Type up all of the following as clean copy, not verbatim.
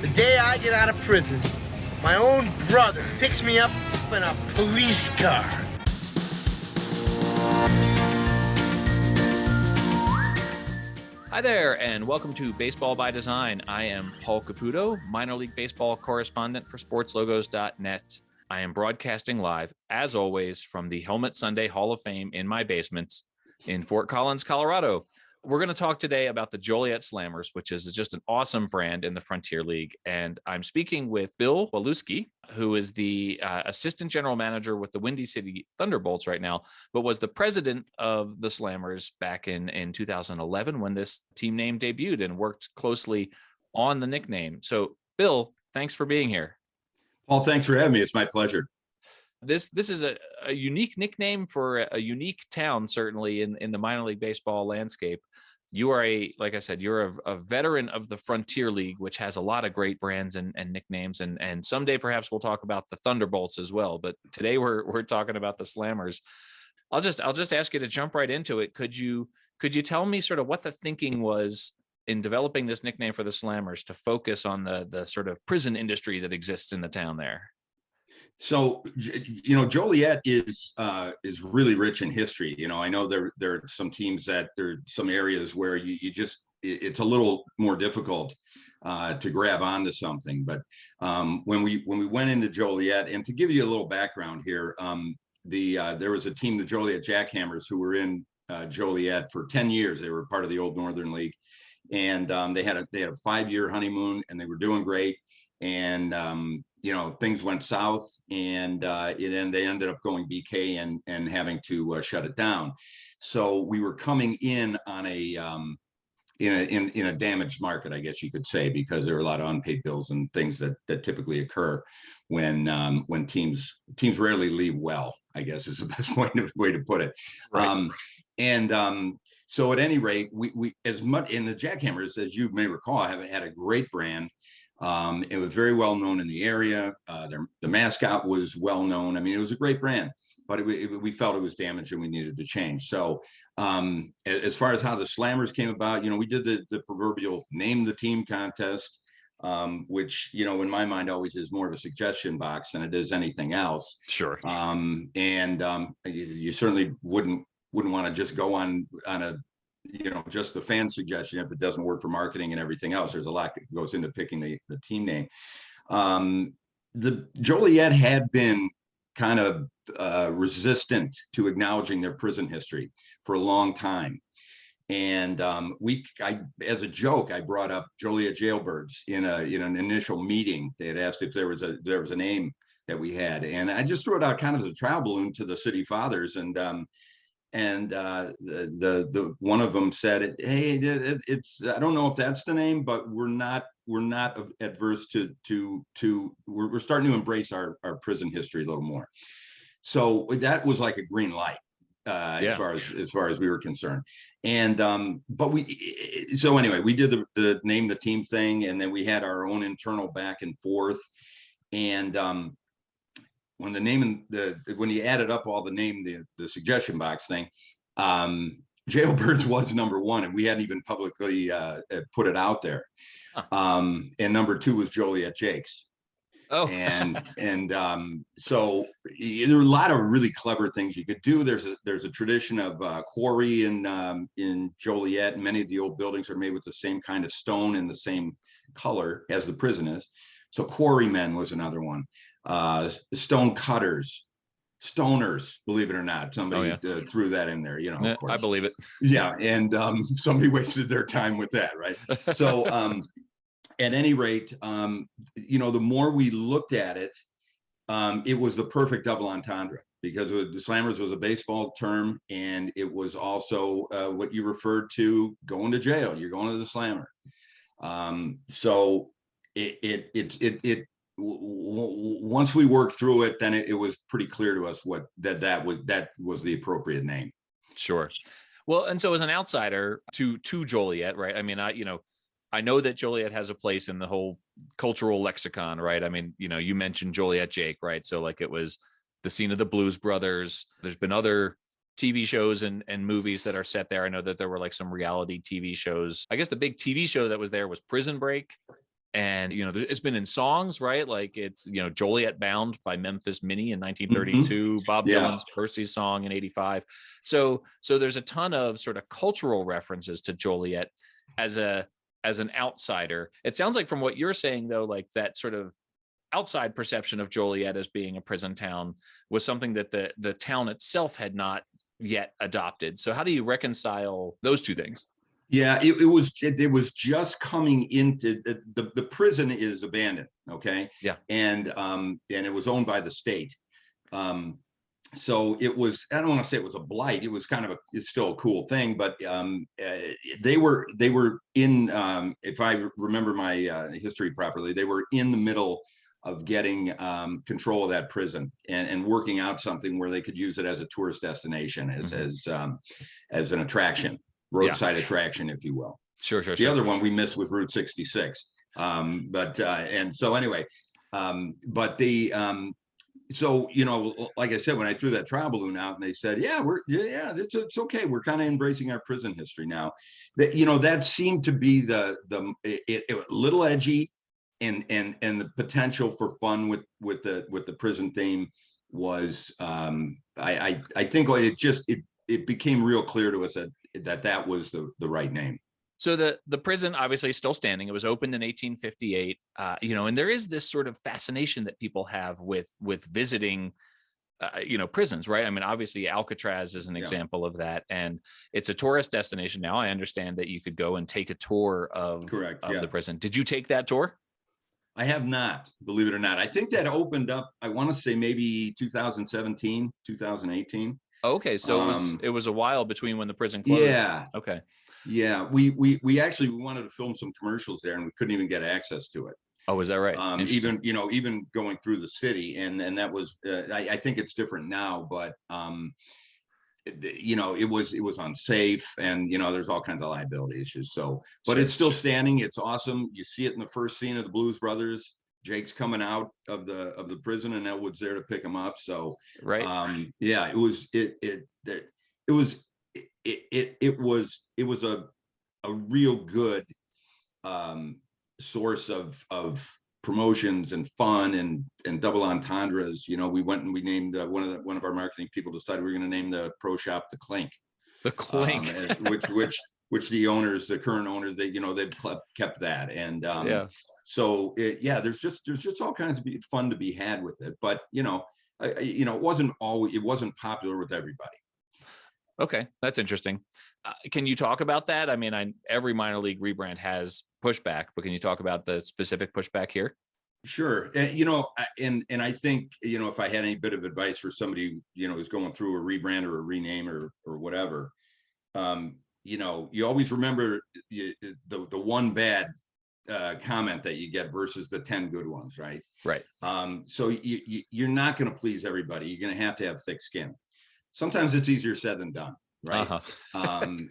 The day I get out of prison, my own brother picks me up in a police car. Hi there, and welcome to Baseball by Design. I am Paul Caputo, minor league baseball correspondent for sportslogos.net. I am broadcasting live, as always, from the Helmet Sunday Hall of Fame in my basement in Fort Collins, Colorado. We're going to talk today about the Joliet Slammers, which is just an awesome brand in the Frontier League. And I'm speaking with Bill Waliewski, who is the assistant general manager with the Windy City Thunderbolts right now, but was the president of the Slammers back in 2011 when this team name debuted and worked closely on the nickname. So, Bill, thanks for being here. Paul, thanks for having me. It's my pleasure. This is a unique nickname for a unique town, certainly in the minor league baseball landscape. You are like I said, you're a veteran of the Frontier League, which has a lot of great brands and nicknames. And someday perhaps we'll talk about the Thunderbolts as well. But today we're talking about the Slammers. I'll just ask you to jump right into it. Could you tell me sort of what the thinking was in developing this nickname for the Slammers to focus on the sort of prison industry that exists in the town there? So, Joliet is really rich in history. I know there are some teams there are some areas where it's a little more difficult to grab onto something. But when we went into Joliet, and to give you a little background here, there was a team, the Joliet Jackhammers, who were in Joliet for 10 years. They were part of the old Northern League, and they had a 5-year honeymoon, and they were doing great. And things went south, and they ended up going BK and having to shut it down. So we were coming in on in a damaged market, I guess you could say, because there were a lot of unpaid bills and things that typically occur when teams rarely leave well, I guess is the best way to put it. Right. So at any rate, we as much in the Jackhammers, as you may recall, have had a great brand. It was very well known in the area. The mascot was well known. I mean, it was a great brand, but we felt it was damaged and we needed to change. So as far as how the Slammers came about, we did the proverbial name the team contest, which, in my mind always is more of a suggestion box than it is anything else. Sure. You certainly wouldn't want to just go on a just the fan suggestion if it doesn't work for marketing and everything else. There's a lot that goes into picking the team name. The Joliet had been kind of resistant to acknowledging their prison history for a long time. And as a joke, I brought up Joliet Jailbirds in an initial meeting. They had asked if there was a name that we had, and I just threw it out kind of as a trial balloon to the city fathers, and the one of them said, "Hey, it's I don't know if that's the name, but we're not adverse we're starting to embrace our prison history a little more." So that was like a green light as far as we were concerned. And so anyway, we did the name the team thing, and then we had our own internal back and forth. And when you added up all the suggestion box thing, Jailbirds was number one, and we hadn't even publicly put it out there. And number two was Joliet Jakes. Oh, so there were a lot of really clever things you could do. There's a tradition of quarry in Joliet, and many of the old buildings are made with the same kind of stone and the same color as the prison is. So quarrymen was another one. Stone cutters, stoners, believe it or not, somebody threw that in there, of course. I believe it. Yeah. And somebody wasted their time with that. Right. So at any rate, the more we looked at it, it was the perfect double entendre, because the Slammers was a baseball term, and it was also what you referred to going to jail. You're going to the Slammer. So it once we worked through it, then it was pretty clear to us that was the appropriate name. Sure. Well, and so as an outsider to Joliet, right? I mean, I know that Joliet has a place in the whole cultural lexicon, right? I mean, you mentioned Joliet Jake, right? So like it was the scene of the Blues Brothers. There's been other TV shows and movies that are set there. I know that there were like some reality TV shows. I guess the big TV show that was there was Prison Break. And, it's been in songs, right? Like it's, Joliet Bound by Memphis Minnie in 1932, Bob Dylan's Percy's song in 85. So there's a ton of sort of cultural references to Joliet as an outsider. It sounds like from what you're saying, though, like that sort of outside perception of Joliet as being a prison town was something that the town itself had not yet adopted. So how do you reconcile those two things? Yeah, it was just coming into the prison is abandoned. Okay. Yeah. And it was owned by the state. So it was, I don't want to say it was a blight. It was kind of it's still a cool thing, but they were in, if I remember my history properly, they were in the middle of getting control of that prison and working out something where they could use it as a tourist destination, as an attraction. Roadside attraction, if you will. Sure. The other one we missed was Route 66. And so anyway, so, like I said, when I threw that trial balloon out and they said, it's okay. We're kind of embracing our prison history now. That seemed to be a little edgy, and the potential for fun with the prison theme was, I think it became real clear to us that was the right name. So the prison obviously is still standing. It was opened in 1858, and there is this sort of fascination that people have with visiting, prisons, right? I mean, obviously Alcatraz is an example of that, and it's a tourist destination now. I understand that you could go and take a tour of the prison. Did you take that tour? I have not, believe it or not. I think that opened up, I want to say maybe 2017, 2018. Okay, so it was a while between when the prison closed. Yeah. Okay. Yeah, we actually wanted to film some commercials there, and we couldn't even get access to it. Oh, is that right? Even going through the city, and that was I think it's different now, but it was unsafe, and there's all kinds of liability issues. So, but it's still standing. It's awesome. You see it in the first scene of the Blues Brothers. Jake's coming out of the prison, and Elwood's there to pick him up. So right. It was a real good source of promotions and fun and double entendres. We went and we named one of our marketing people decided we were going to name the pro shop the Clink. The Clink, which the current owner, they've kept that. And so there's just all kinds of fun to be had with it. But it wasn't popular with everybody. Okay, that's interesting. Can you talk about that? I mean, every minor league rebrand has pushback, but can you talk about the specific pushback here? Sure. And I think, if I had any bit of advice for somebody, who's going through a rebrand or a rename or whatever, you always remember the one bad comment that you get versus the 10 good ones, right? Right. So you're not going to please everybody. You're going to have thick skin. Sometimes it's easier said than done, right? One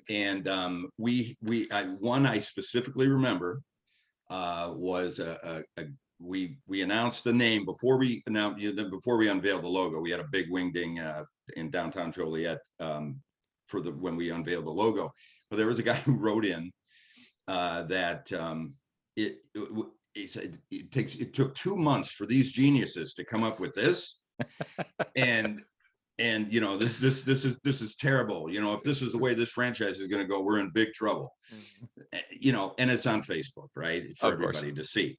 I specifically remember was we announced the name before we unveiled the logo. We had a big wingding in downtown Joliet when we unveiled the logo. But there was a guy who wrote in that he said it took 2 months for these geniuses to come up with this, and this is terrible. If this is the way this franchise is going to go, we're in big trouble. And it's on Facebook, right, for everybody to see.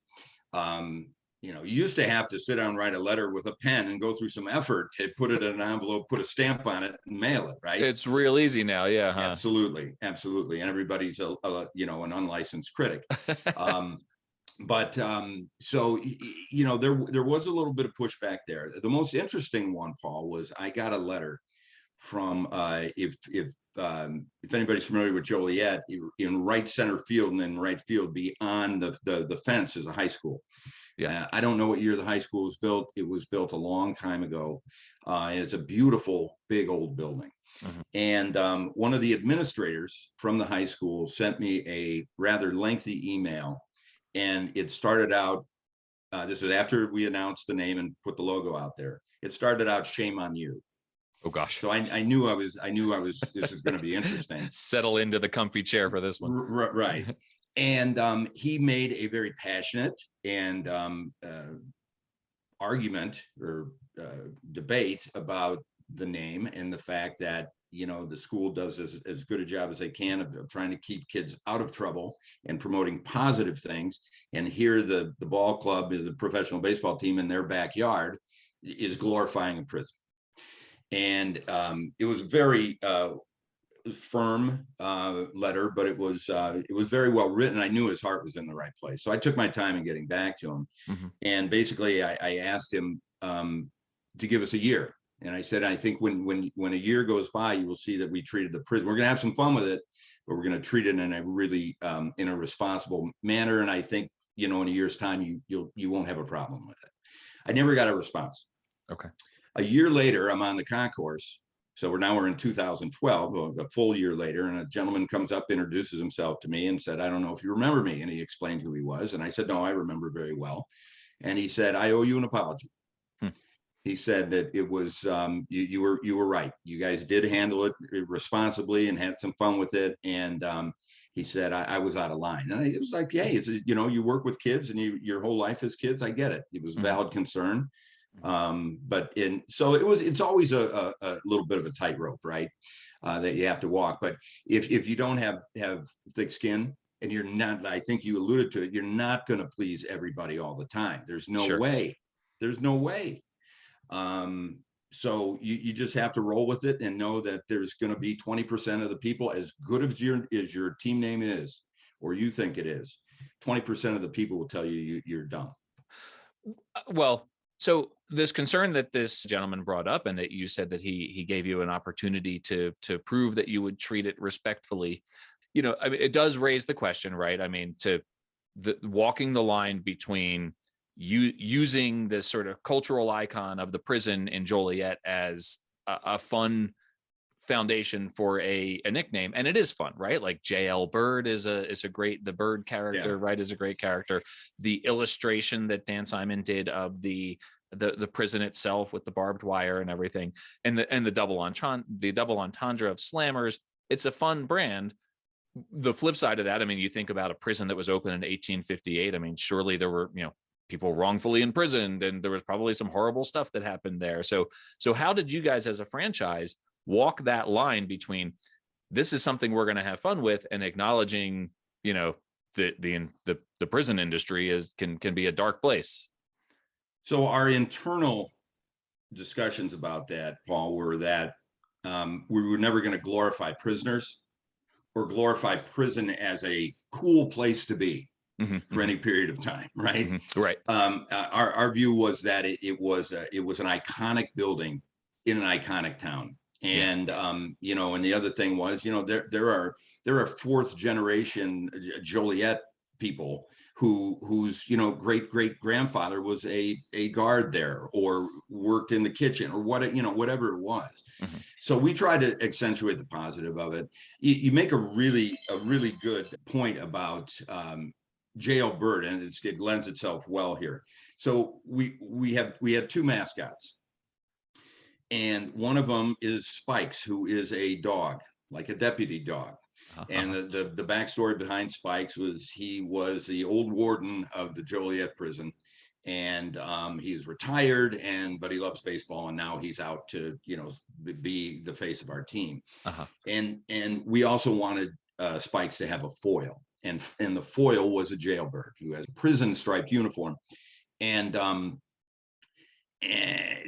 You used to have to sit down and write a letter with a pen and go through some effort to put it in an envelope, put a stamp on it, and mail it, right? It's real easy now, yeah. Huh? Absolutely. And everybody's an unlicensed critic. So there was a little bit of pushback there. The most interesting one, Paul, was I got a letter from if anybody's familiar with Joliet, in right center field and in right field beyond the fence is a high school. Yeah, I don't know what year the high school was built. It was built a long time ago. It's a beautiful, big old building. Mm-hmm. And one of the administrators from the high school sent me a rather lengthy email. And it started out, this was after we announced the name and put the logo out there. It started out, "Shame on you." Oh gosh. So I knew I was, this is going to be interesting. Settle into the comfy chair for this one. Right. And he made a very passionate and argument or debate about the name and the fact that, the school does as good a job as they can of trying to keep kids out of trouble and promoting positive things. And here the ball club, the professional baseball team in their backyard is glorifying a prison. And it was very firm letter, but it was very well written. I knew his heart was in the right place. So I took my time in getting back to him. Mm-hmm. And basically I asked him to give us a year. And I said, I think when a year goes by, you will see that we treated the prison. We're going to have some fun with it, but we're going to treat it in a really in a responsible manner. And I think, in a year's time, you won't have a problem with it. I never got a response. Okay. A year later, I'm on the concourse. So we're in 2012, a full year later, and a gentleman comes up, introduces himself to me and said, I don't know if you remember me. And he explained who he was. And I said, no, I remember very well. And he said, I owe you an apology. He said that it was, you were right. You guys did handle it responsibly and had some fun with it. And he said, I was out of line. And it was like, hey, you work with kids and your whole life is kids. I get it. It was a valid concern. So it's always a little bit of a tightrope, right? That you have to walk. But if you don't have thick skin and you're not, I think you alluded to it, you're not going to please everybody all the time. There's no way. There's no way. So you just have to roll with it and know that there's going to be 20% of the people, as good as your team name is, or you think it is, 20% of the people will tell you you're dumb. Well, so this concern that this gentleman brought up, and that you said that he gave you an opportunity to prove that you would treat it respectfully, I mean, it does raise the question, right? I mean, walking the line between using this sort of cultural icon of the prison in Joliet as a fun foundation for a nickname, and it is fun, right? Like JL Bird is a great, the Bird character, right, is a great character. The illustration that Dan Simon did of the prison itself with the barbed wire and everything, and the double entendre of Slammers, it's a fun brand. The flip side of that, I mean, you think about a prison that was open in 1858. I mean, surely there were, people wrongfully imprisoned, and there was probably some horrible stuff that happened there. So how did you guys as a franchise walk that line between this is something we're going to have fun with and acknowledging, the prison industry can be a dark place? So our internal discussions about that, Paul, were that we were never going to glorify prisoners or glorify prison as a cool place to be. Mm-hmm. For any period of time, right? Mm-hmm. Right. Our view was that it was an iconic building in an iconic town, and and the other thing was, there are fourth generation Joliet people whose great grandfather was a guard there or worked in the kitchen or whatever it was. Mm-hmm. So we tried to accentuate the positive of it. You make a really good point about JL Bird, and it lends itself well here. So we have two mascots, and one of them is Spikes, who is a dog, like a deputy dog. Uh-huh. And the backstory behind Spikes was he was the old warden of the Joliet prison, and he's retired, but he loves baseball, and now he's out to be the face of our team. Uh-huh. And we also wanted Spikes to have a foil. And the foil was a jailbird who has a prison striped uniform. And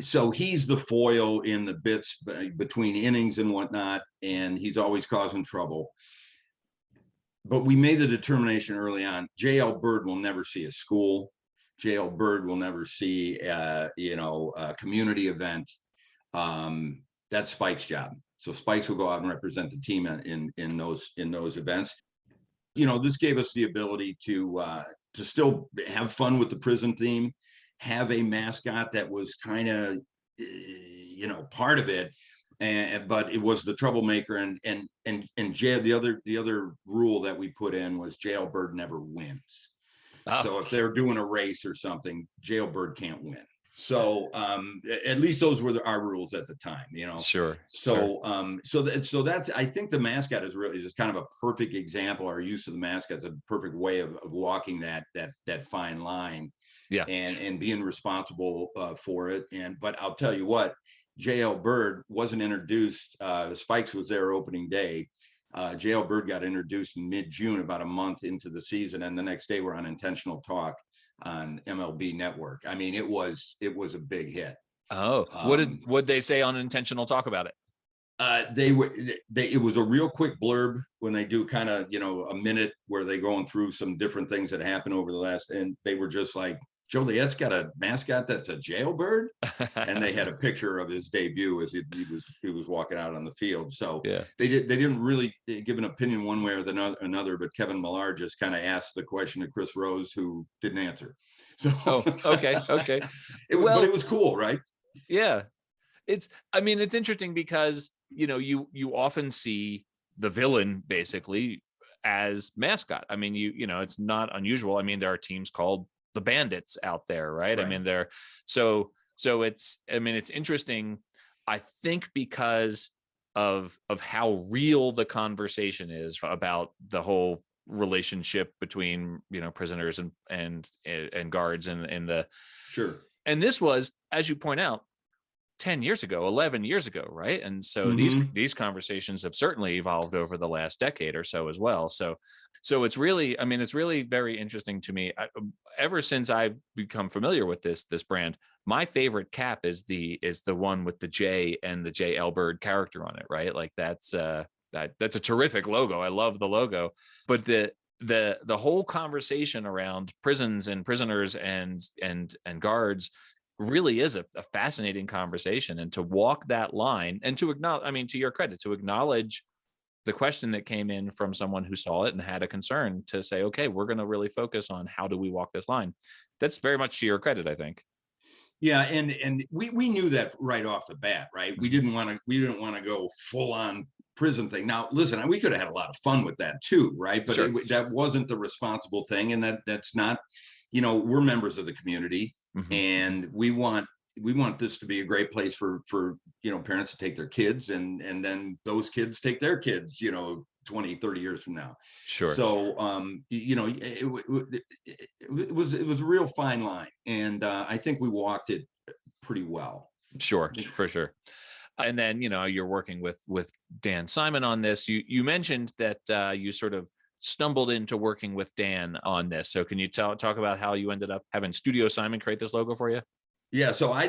so he's the foil in the bits between innings and whatnot, and he's always causing trouble. But we made the determination early on, JL Bird will never see a school. JL Bird will never see a community event. That's Spike's job. So Spikes will go out and represent the team in those events. This gave us the ability to still have fun with the prison theme, have a mascot that was kind of, part of it, but it was the troublemaker. And jail. The other rule that we put in was Jailbird never wins. Oh. So if they're doing a race or something, Jailbird can't win. So at least those were our rules at the time, Sure. So that's, I think the mascot is really just kind of a perfect example. Our use of the mascot is a perfect way of walking that fine line, and being responsible for it. But I'll tell you what, JL Bird wasn't introduced. Spikes was there opening day. JL Bird got introduced in mid-June, about a month into the season, and the next day we're on Intentional Talk on MLB Network. I mean, it was a big hit. Oh, what they say on Intentional Talk about it? It was a real quick blurb when they do kind of, a minute where they going through some different things that happened over the last, and they were just like, Joliet's got a mascot that's a jailbird, and they had a picture of his debut as he was walking out on the field. So they didn't really give an opinion one way or another, but Kevin Millar just kind of asked the question to Chris Rose, who didn't answer. So okay. But it was cool, right? Yeah, it's interesting because you often see the villain basically as mascot. I mean, it's not unusual. I mean, there are teams called the Bandits out there, right? I mean, so it's interesting, I think, because of how real the conversation is about the whole relationship between prisoners and guards and the sure. And this was, as you point out, 10 years ago, 11 years ago, right? And so these conversations have certainly evolved over the last decade or so as well. So it's really, it's really very interesting to me. Ever since I've become familiar with this brand, my favorite cap is the one with the J and the JL Bird character on it, right? Like that's a terrific logo. I love the logo, but the whole conversation around prisons and prisoners and guards really is a fascinating conversation. And to walk that line and to acknowledge, to your credit, to acknowledge the question that came in from someone who saw it and had a concern, to say, okay, we're going to really focus on how do we walk this line. That's very much to your credit, I think. Yeah, and we knew that right off the bat, right? We didn't want to go full on prison thing. Now, listen, we could have had a lot of fun with that too, right? But that wasn't the responsible thing, and that's not. We're members of the community, and we want this to be a great place for parents to take their kids, and then those kids take their kids 20, 30 years from now. Sure. So it was a real fine line, and I think we walked it pretty well. Sure, for sure. And then you're working with Dan Simon on this. You mentioned that you sort of stumbled into working with Dan on this. So can you talk about how you ended up having Studio Simon create this logo for you? Yeah, so I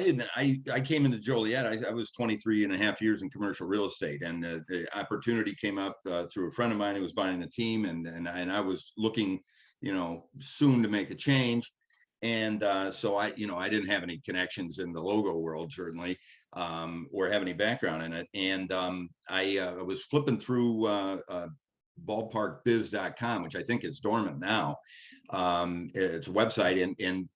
came into Joliet. I was 23 and a half years in commercial real estate, and the opportunity came up through a friend of mine who was buying the team, and I was looking, soon to make a change. And so I didn't have any connections in the logo world, certainly, or have any background in it. And I was flipping through ballparkbiz.com, which I think is dormant now. It's a website, and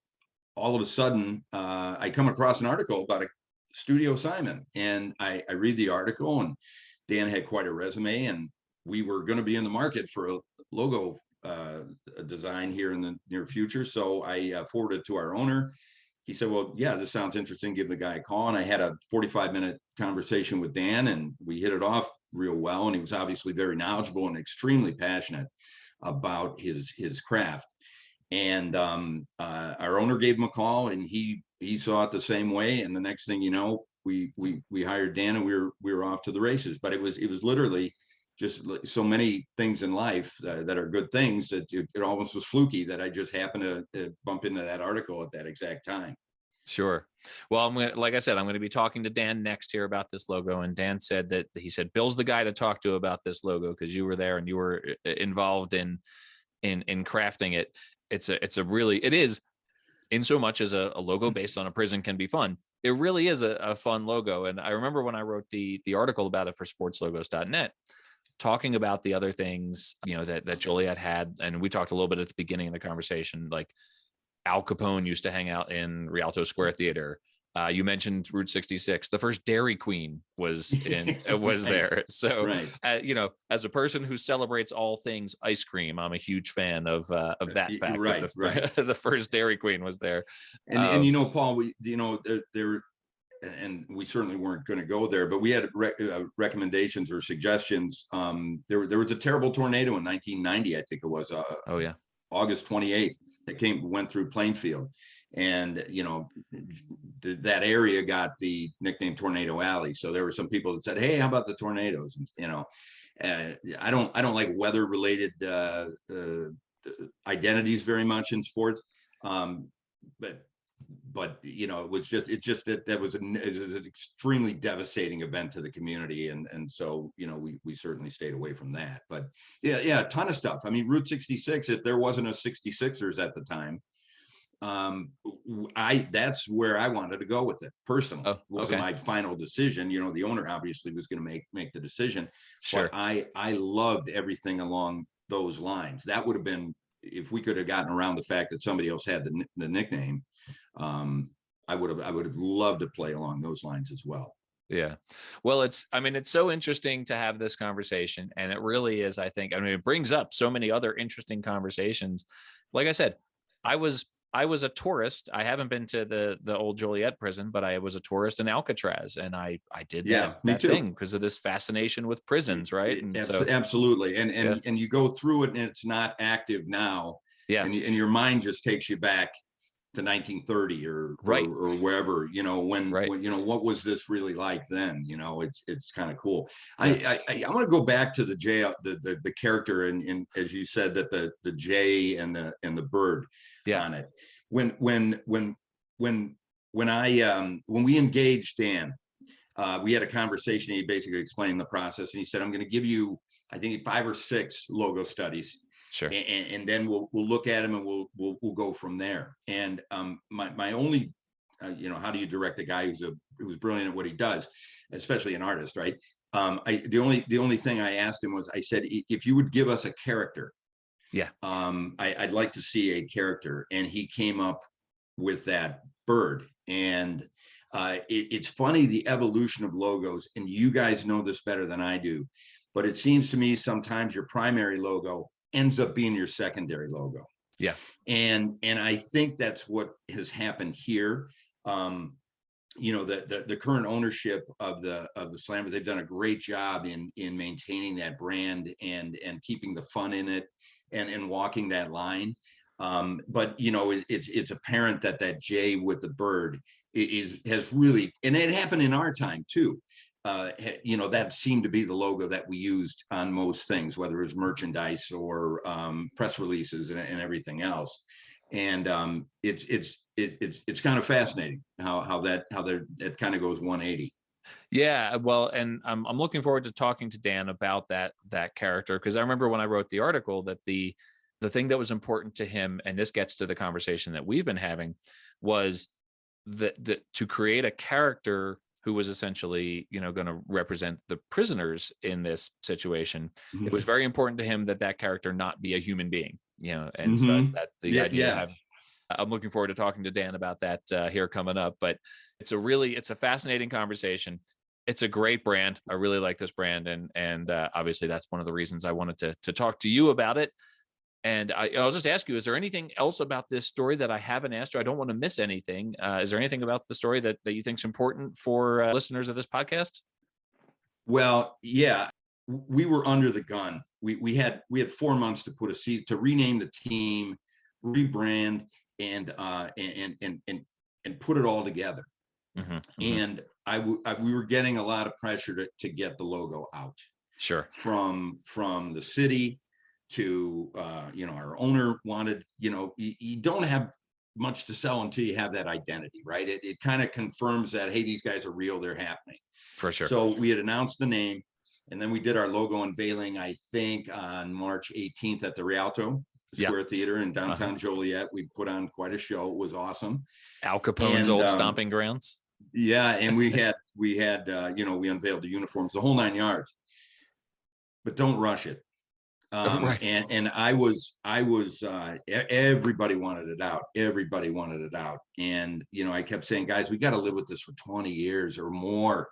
all of a sudden I come across an article about a Studio Simon, and I read the article, and Dan had quite a resume, and we were going to be in the market for a logo design here in the near future. So I forwarded it to our owner. He said, well, yeah, this sounds interesting. Give the guy a call. And I had a 45-minute conversation with Dan, and we hit it off real well. And he was obviously very knowledgeable and extremely passionate about his craft. And our owner gave him a call, and he saw it the same way. And the next thing you know, we hired Dan, and we were off to the races. But it was literally just so many things in life that are good things that it almost was fluky that I just happened to bump into that article at that exact time. Sure. Well, like I said, I'm going to be talking to Dan next here about this logo. And Dan said Bill's the guy to talk to about this logo, because you were there and you were involved in crafting it. It is, in so much as a logo based on a prison can be fun, it really is a fun logo. And I remember when I wrote the article about it for sportslogos.net, talking about the other things, that Joliet had. And we talked a little bit at the beginning of the conversation, like Al Capone used to hang out in Rialto Square Theater. You mentioned Route 66. The first Dairy Queen was was there. So, right. as a person who celebrates all things ice cream, I'm a huge fan of that fact. Right, that right. The first Dairy Queen was there. And Paul, there, and we certainly weren't going to go there, but we had recommendations or suggestions. There was a terrible tornado in 1990, I think it was. Oh yeah. August 28th, that went through Plainfield, and that area got the nickname Tornado Alley. So there were some people that said, "Hey, how about the tornadoes?" And I don't like weather related identities very much in sports, but it was just that was an extremely devastating event to the community, and so we certainly stayed away from that. But yeah, a ton of stuff. I mean, Route 66, if there wasn't a 66ers at the time, that's where I wanted to go with it personally. Oh, okay. It wasn't my final decision. The owner obviously was going to make the decision. Sure. But I loved everything along those lines. That would have been, if we could have gotten around the fact that somebody else had the nickname, I would have loved to play along those lines as well. Yeah. Well, it's so interesting to have this conversation, and it really is. I think, it brings up so many other interesting conversations. Like I said, I was a tourist. I haven't been to the old Joliet prison, but I was a tourist in Alcatraz, and I did that thing because of this fascination with prisons, right? And absolutely. And you go through it, and it's not active now. Yeah. And your mind just takes you back to 1930 or wherever, when what was this really like then? It's kind of cool. I want to go back to the J, the character, and as you said, that the J and the bird on it. When we engaged Dan, we had a conversation. He basically explained the process, and he said, "I'm going to give you, I think, 5 or 6 logo studies." Sure. And then we'll look at them, and we'll go from there. And my only, how do you direct a guy who's brilliant at what he does, especially an artist, right? The only thing I asked him was, I said, if you would give us a character, I'd like to see a character, and he came up with that bird. And it's funny, the evolution of logos, and you guys know this better than I do, but it seems to me sometimes your primary logo ends up being your secondary logo. Yeah. And I think that's what has happened here. The current ownership of the Slammers, they've done a great job in maintaining that brand and keeping the fun in it and walking that line. But it's apparent that J with the bird has really, and it happened in our time too. That seemed to be the logo that we used on most things, whether it was merchandise or press releases and everything else. And it's kind of fascinating how that kind of goes 180. Yeah, well, and I'm looking forward to talking to Dan about that character, because I remember when I wrote the article that the thing that was important to him, and this gets to the conversation that we've been having, was that to create a character who was essentially, going to represent the prisoners in this situation. Mm-hmm. It was very important to him that character not be a human being, and mm-hmm. so that the idea. I'm looking forward to talking to Dan about that here coming up. But it's a fascinating conversation. It's a great brand. I really like this brand, and obviously that's one of the reasons I wanted to talk to you about it. And I'll just ask you, is there anything else about this story that I haven't asked you? I don't want to miss anything. Is there anything about the story that you think is important for listeners of this podcast? Well, yeah, we were under the gun. We had 4 months to to rename the team, rebrand, and put it all together. Mm-hmm, mm-hmm. And we were getting a lot of pressure to get the logo out. Sure. From the city. To our owner wanted, you don't have much to sell until you have that identity, right? It kind of confirms that, hey, these guys are real, they're happening. For sure. So we had announced the name, and then we did our logo unveiling, I think on March 18th at the Rialto Square Theater in downtown Joliet. We put on quite a show. It was awesome. Al Capone's old stomping grounds. Yeah, and we had we unveiled the uniforms, the whole 9 yards. But don't rush it. Right. And I was everybody wanted it out. Everybody wanted it out. And, you know, I kept saying, guys, we got to live with this for 20 years or more.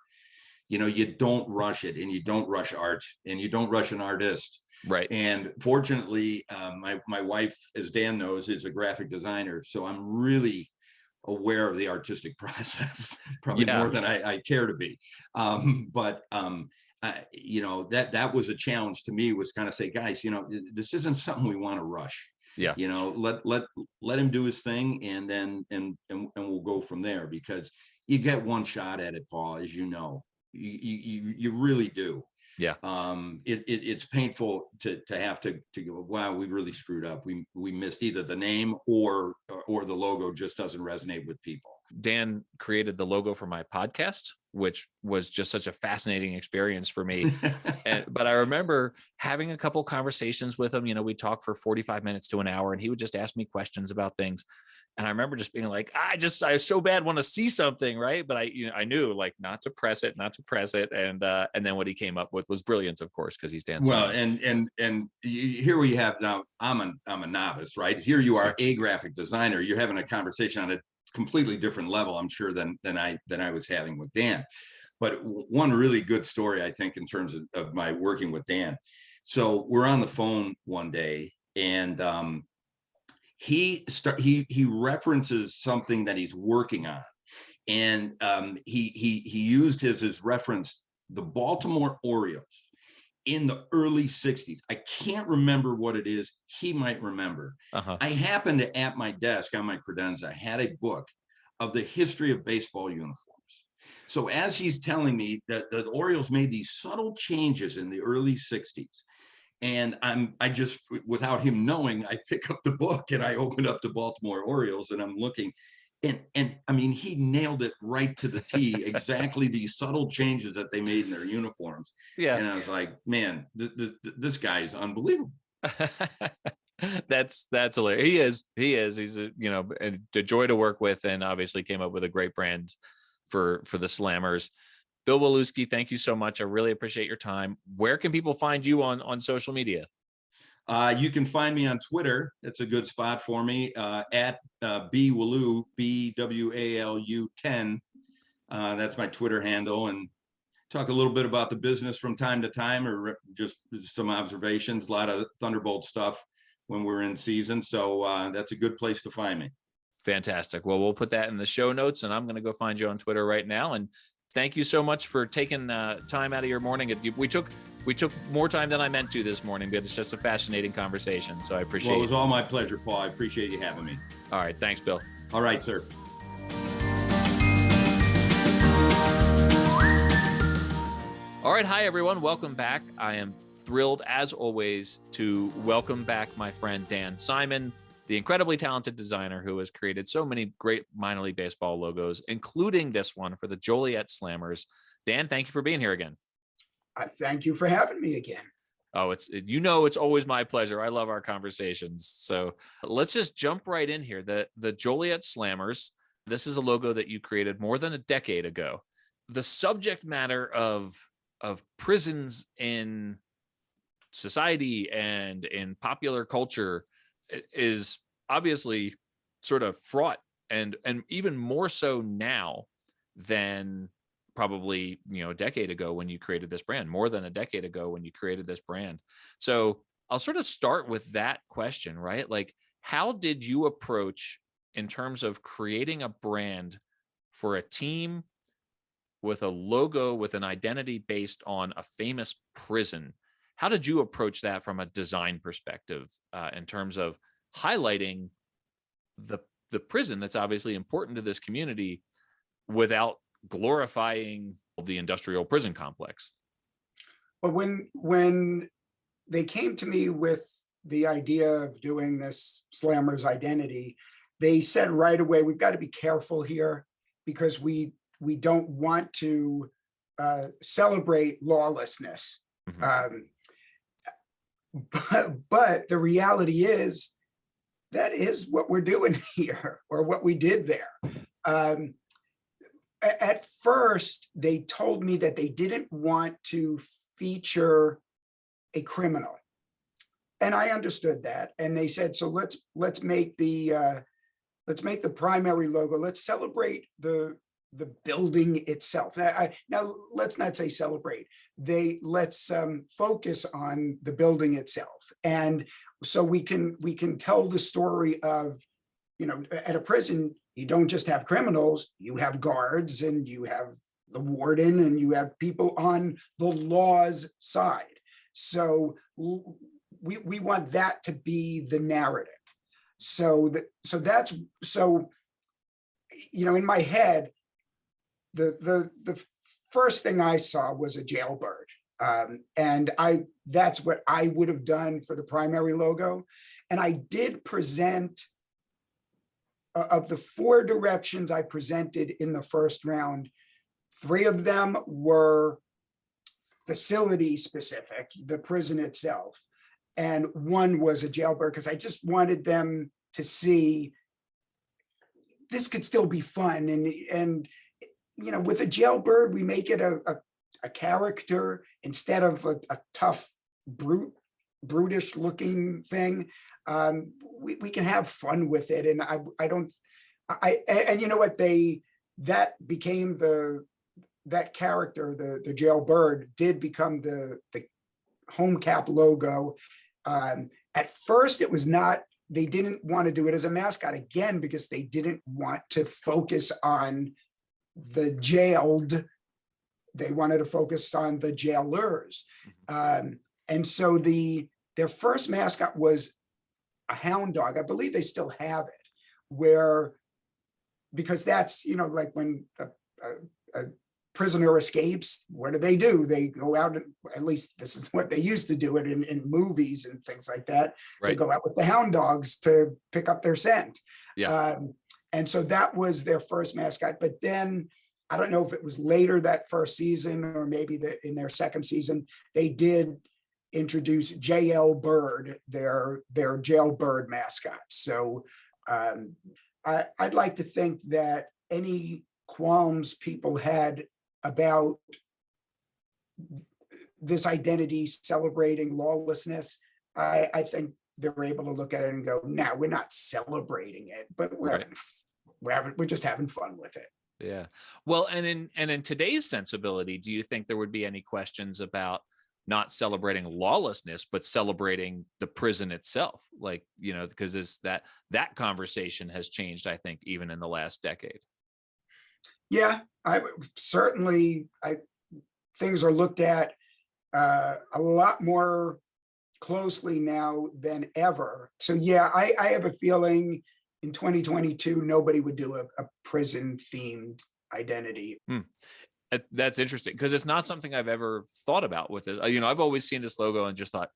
You know, you don't rush it, and you don't rush art, and you don't rush an artist. Right. And fortunately, my wife, as Dan knows, is a graphic designer. So I'm really aware of the artistic process, probably more than I care to be. You know, that was a challenge to me, was kind of say, guys, you know, this isn't something we want to rush. Yeah. You know, let him do his thing, and then and we'll go from there, because you get one shot at it, Paul, as you know. You really do. Yeah. It's painful to have to go, wow, we really screwed up. We missed either the name or the logo just doesn't resonate with people. Dan created the logo for my podcast, which was just such a fascinating experience for me. But I remember having a couple conversations with him. You know, we talked for 45 minutes to an hour, and he would just ask me questions about things. And I remember just being like, I so bad want to see something, right? But I knew, like, not to press it. And then what he came up with was brilliant, of course, because he's Dan Simon. Well, and here we have now, I'm a novice, right? Here you are, a graphic designer. You're having a conversation on a completely different level, I'm sure, than I was having with Dan. But one really good story, I think, in terms of my working with Dan. So we're on the phone one day, and he references something that he's working on, and he used his reference, the Baltimore Orioles in the early 60s. I can't remember what it is. He might remember. I happened to, at my desk on my credenza, had a book of the history of baseball uniforms. So as he's telling me that the Orioles made these subtle changes in the early 60s, and I just, without him knowing, I pick up the book and I open up the Baltimore Orioles, and I'm looking, and I mean, he nailed it right to the T, exactly these subtle changes that they made in their uniforms. Yeah. And I was like, man, this guy is unbelievable. That's hilarious. He is. He's a joy to work with, and obviously came up with a great brand for the Slammers. Bill Waliewski, thank you so much. I really appreciate your time. Where can people find you on social media? You can find me on Twitter. It's a good spot for me, at BWalu, BWALU 10. That's my Twitter handle, and talk a little bit about the business from time to time, or just some observations. A lot of Thunderbolt stuff when we're in season. So that's a good place to find me. Fantastic. Well, we'll put that in the show notes, and I'm going to go find you on Twitter right now. And thank you so much for taking time out of your morning. We took more time than I meant to this morning, but it's just a fascinating conversation. So I appreciate it. Well, it was all my pleasure, Paul. I appreciate you having me. All right. Thanks, Bill. All right, sir. All right. Hi, everyone. Welcome back. I am thrilled, as always, to welcome back my friend Dan Simon, the incredibly talented designer who has created so many great minor league baseball logos, including this one for the Joliet Slammers. Dan, thank you for being here again. I thank you for having me again. Oh, it's always my pleasure. I love our conversations. So let's just jump right in here. The Joliet Slammers, this is a logo that you created more than a decade ago. The subject matter of prisons in society and in popular culture is obviously sort of fraught, and even more so now than probably a decade ago when you created this brand, more than a decade ago when you created this brand. So I'll sort of start with that question, right? Like, how did you approach, in terms of creating a brand for a team with a logo, with an identity based on a famous prison? How did you approach that from a design perspective, in terms of highlighting the prison that's obviously important to this community without glorifying the industrial prison complex? But when they came to me with the idea of doing this Slammers identity, they said right away, we've got to be careful here, because we don't want to celebrate lawlessness. Mm-hmm. But the reality is that is what we're doing here, or what we did there. At first, they told me that they didn't want to feature a criminal. And I understood that. And they said, so let's make the primary logo. Let's celebrate the building itself. Now let's not say celebrate. Let's focus on the building itself. And so we can tell the story of, at a prison, you don't just have criminals, you have guards and you have the warden and you have people on the law's side. So we want that to be the narrative. So in my head, the first thing I saw was a jailbird. And that's what I would have done for the primary logo. And I did present, of the 4 directions I presented in the first round, 3 of them were facility specific, the prison itself. And 1 was a jailbird, because I just wanted them to see this could still be fun. And with a jailbird, we make it a character instead of a tough, brutish looking thing. We can have fun with it. And and you know what, that became that character, the jailbird did become the home cap logo. At first it was not, they didn't want to do it as a mascot again, because they didn't want to focus on the jailed. They wanted to focus on the jailers. And so their first mascot was a hound dog. I believe they still have it, because that's, like when a prisoner escapes, what do? They go out, at least this is what they used to do it in movies and things like that. Right. They go out with the hound dogs to pick up their scent. Yeah. And so that was their first mascot. But then, I don't know if it was later that first season or maybe in their second season, they did introduce JL Bird, their jailbird mascot. So I'd like to think that any qualms people had about this identity celebrating lawlessness, I think they were able to look at it and go, no, we're not celebrating it, but we're just having fun with it. Yeah. Well, and in today's sensibility, do you think there would be any questions about not celebrating lawlessness, but celebrating the prison itself? Like, because that conversation has changed, I think, even in the last decade. Yeah, things are looked at a lot more closely now than ever. So yeah, I have a feeling in 2022, nobody would do a prison themed identity. That's interesting, because it's not something I've ever thought about with it. I've always seen this logo and just thought,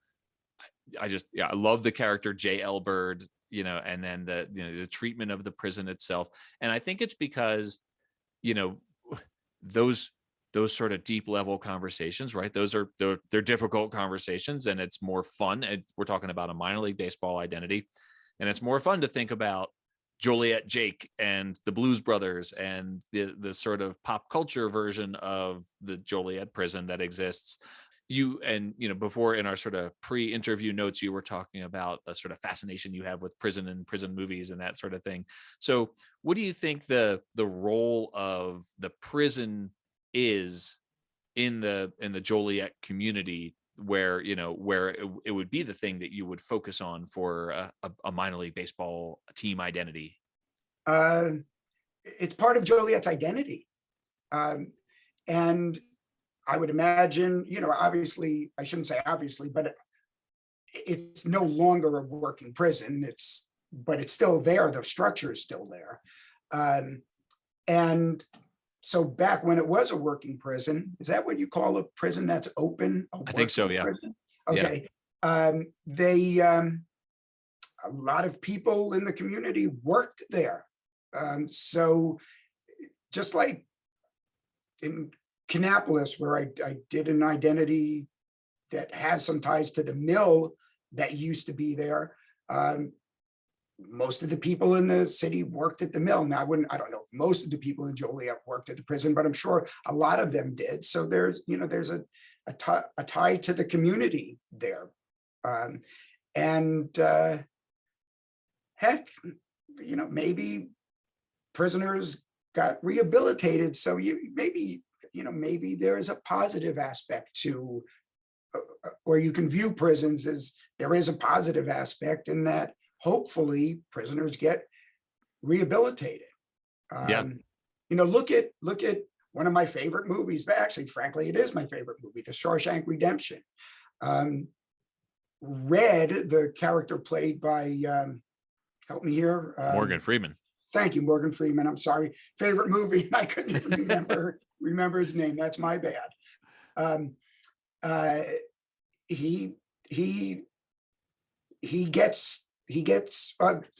I love the character JL Bird, and then the treatment of the prison itself. And I think it's because, those sort of deep level conversations, right? They're difficult conversations, and it's more fun. And we're talking about a minor league baseball identity, and it's more fun to think about Joliet Jake and the Blues Brothers and the sort of pop culture version of the Joliet prison that exists. Before, in our sort of pre-interview notes, you were talking about a sort of fascination you have with prison and prison movies and that sort of thing. So what do you think the role of the prison is in the Joliet community, where it would be the thing that you would focus on for a minor league baseball team identity? It's part of Joliet's identity. And I would imagine, obviously, I shouldn't say obviously, but it's no longer a working prison. But it's still there. The structure is still there. And so back when it was a working prison, is that what you call a prison that's open? I think so, yeah. Prison? Okay. Yeah. A lot of people in the community worked there. So just like in Kannapolis, where I did an identity that has some ties to the mill that used to be there. Most of the people in the city worked at the mill. Now, I don't know if most of the people in Joliet worked at the prison, but I'm sure a lot of them did. So there's a tie to the community there. And heck, maybe prisoners got rehabilitated. So maybe there is a positive aspect to, or you can view prisons as there is a positive aspect in that hopefully prisoners get rehabilitated. Look at one of my favorite movies, but actually, frankly, it is my favorite movie, The Shawshank Redemption. Red, the character played by, help me here. Morgan Freeman. Thank you, Morgan Freeman. I'm sorry. Favorite movie, and I couldn't even remember his name. That's my bad. He gets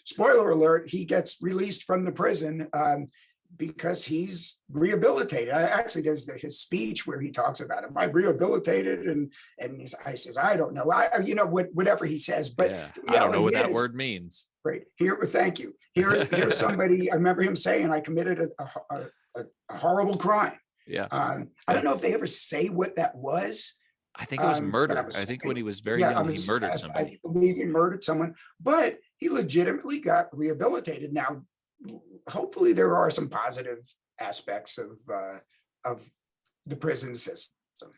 spoiler alert, he gets released from the prison because he's rehabilitated. Actually, there's his speech where he talks about, am I rehabilitated? And I says, I don't know. Whatever he says, but yeah, I don't know what that word means. Right here, thank you. Here's somebody. I remember him saying, I committed a horrible crime. Yeah. I don't know if they ever say what that was. I think it was murder. I think when he was very young, he murdered somebody. I believe he murdered someone, but he legitimately got rehabilitated. Now, hopefully, there are some positive aspects of the prison system.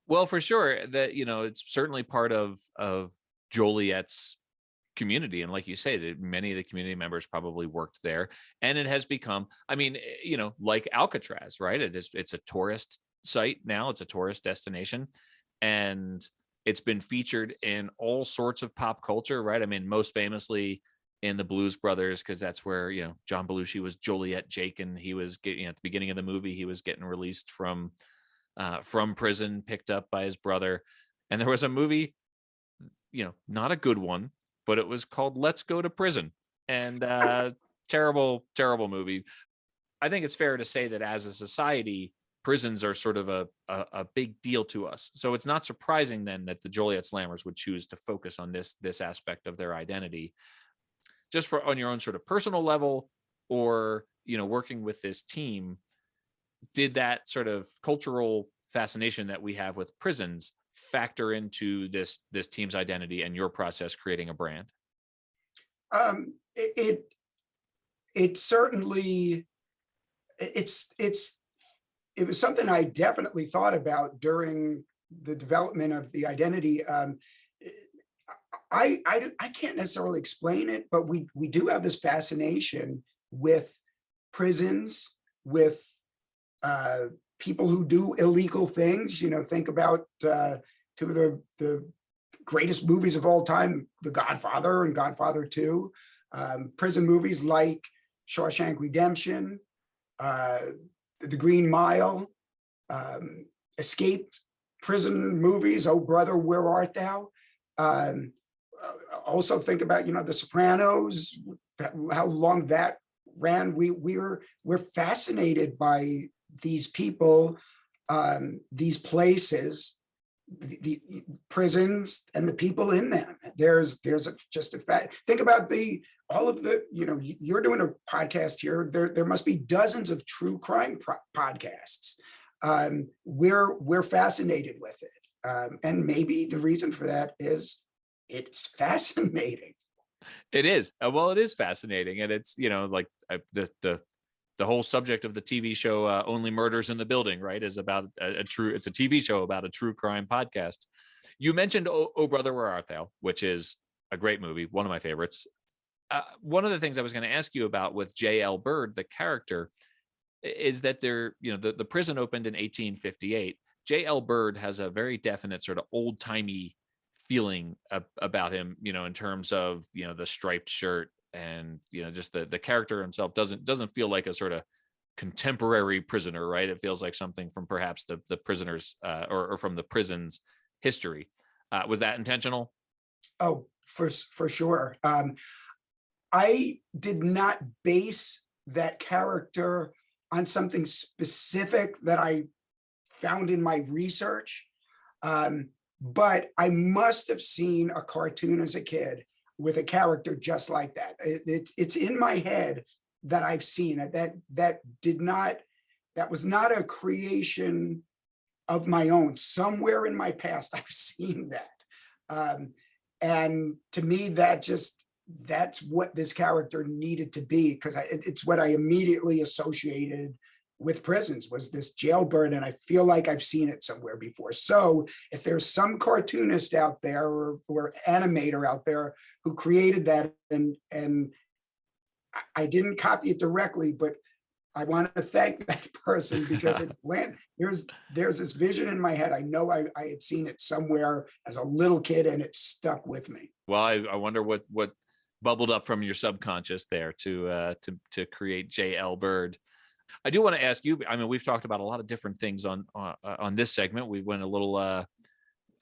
Well, for sure, that it's certainly part of Joliet's community, and like you say, that many of the community members probably worked there, and it has become, like Alcatraz, right? It's a tourist site now. It's a tourist destination. And it's been featured in all sorts of pop culture, right? I mean, most famously in the Blues Brothers, because that's where, John Belushi was Joliet Jake, and he was getting, at the beginning of the movie, he was getting released from prison, picked up by his brother. And there was a movie, not a good one, but it was called Let's Go to Prison. And terrible, terrible movie. I think it's fair to say that as a society, prisons are sort of a big deal to us. So it's not surprising then that the Joliet Slammers would choose to focus on this aspect of their identity. Just on your own sort of personal level, or, working with this team, did that sort of cultural fascination that we have with prisons factor into this team's identity and your process creating a brand? It certainly, it was something I definitely thought about during the development of the identity. I can't necessarily explain it, but we do have this fascination with prisons, with people who do illegal things. Think about two of the greatest movies of all time, The Godfather and Godfather 2. Prison movies like Shawshank Redemption, The Green Mile, escaped prison movies, Oh Brother, Where Art Thou? Also think about, The Sopranos, how long that ran. We're fascinated by these people, these places, the prisons and the people in them. There's just a fact. Think about all of the, you're doing a podcast here. There must be dozens of true crime podcasts. We're fascinated with it. And maybe the reason for that is it's fascinating. It is. Well, it is fascinating. And it's, like the whole subject of the TV show, Only Murders in the Building, right, is about it's a TV show about a true crime podcast. You mentioned Oh Brother, Where Art Thou, which is a great movie, one of my favorites. One of the things I was going to ask you about with J.L. Byrd, the character, is that the prison opened in 1858. J.L. Byrd has a very definite sort of old-timey feeling about him, in terms of, the striped shirt, and, just the character himself doesn't feel like a sort of contemporary prisoner, right? It feels like something from perhaps the prisoners or from the prison's history. Was that intentional? Oh, for sure. I did not base that character on something specific that I found in my research. But I must have seen a cartoon as a kid with a character just like that. It's in my head that I've seen it. That was not a creation of my own. Somewhere in my past, I've seen that. And to me, that's what this character needed to be, because it's what I immediately associated with prisons, was this jailbird, and I feel like I've seen it somewhere before. So if there's some cartoonist out there or animator out there who created that, and I didn't copy it directly, but I want to thank that person, because it went, there's this vision in my head. I know I had seen it somewhere as a little kid, and it stuck with me. Well, I wonder what bubbled up from your subconscious there to create J.L. Bird. I do want to ask you, I mean, we've talked about a lot of different things on this segment. We went a little